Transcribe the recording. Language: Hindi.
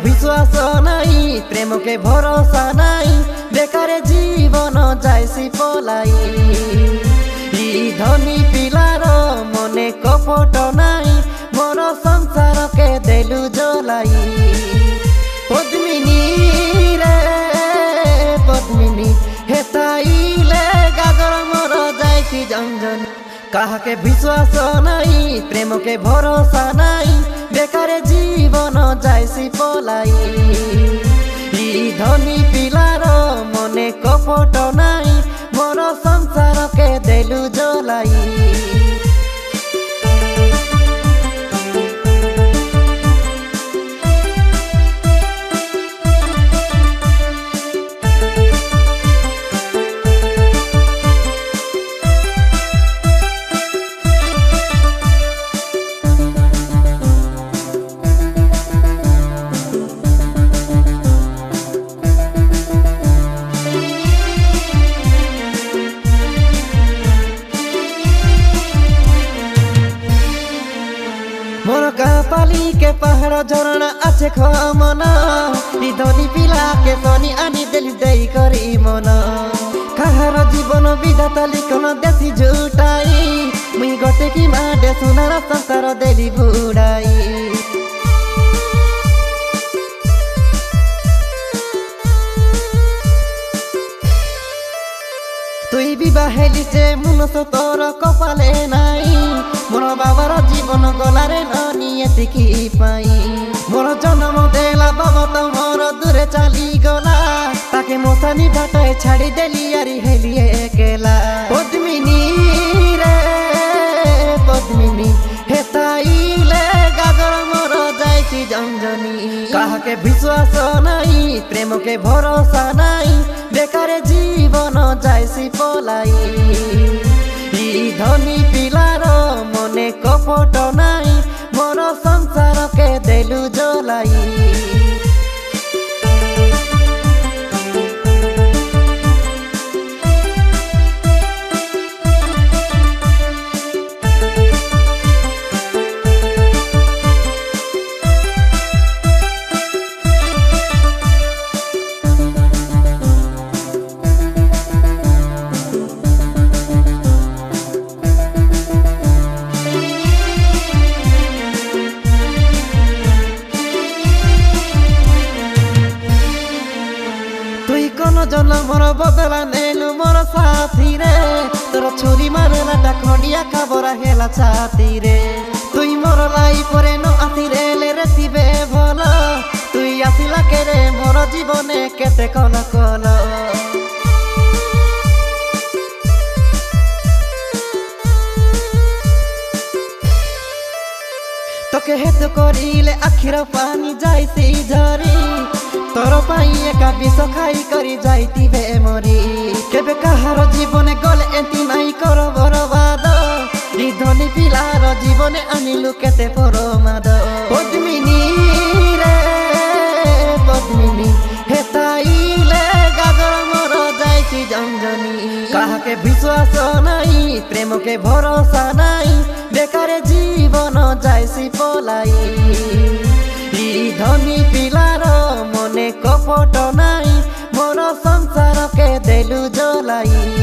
विश्वास नाई प्रेम के भरोसा नाई बेकार जीवन जाइसी पलाई धनी पिलार मने कपट नाई मोर संसार के देलु जलाई पद्मिनी रे पद्मिनी हेताइले गागर मोर जाइसी जंजनी कहा के विश्वास नाई प्रेम के भरोसा नाई बेकार जीवन जाइसी पलाई धनी पिलार मने कपट नाई मोर संसार के देलु जलाई मोर गापाली के पहाड़ झरना आछे खमना धनी पिला के सनी आनी देली देई करी मन काहार जीवन विधाता लिखन देसी झुटाई मुई गटे कि माडे सुनार संसार देली बुड़ाई तुई विवाहेली से मुनस तोर कपाले नाई मोर बाबार जीवन गलारे नानी एतिकी पाई मोर जन्म देला बाबा त मोर दूरे चली गला ताके मोसानी बाटे छाड़ी देली यारी हेली एकेला पद्मिनी रे पद्मिनी हेताइले गागर मोर जाइसी जंजनी कहा के विश्वास नाई प्रेम के भरोसा नाई बेकार जीवन जाइसी पलाई धनी पिलार मने कपट नाई मोर संसार के देलु जलाई जन मोर बदला नेलु मोर साथी रे तोर छोरी मारलाटा खंडिया खबरा हेला छाती रे तुई मोर लाई परे न आती रे ले रेथिबे भल तुई आसिला के रे मोर जीवने केते कल कल तोके हेत करिले आखिर पानी जाइसी झरी तोर पाई एका विष खाई करी जाइती बेमरी केबे काहार जीवने गले एंती नाई कर बरबाद धनी पिलार जीवने आनिलु केते परमाद पद्मिनी रे पद्मिनी हेताइले गागर मोर जाइसी जंजनी कहा के विश्वास नाई प्रेम के भरोसा नाई बेकार जीवन जाइसी पलाई धनी पिलार मने कपट नाई मोर संसार के देलु जलाई।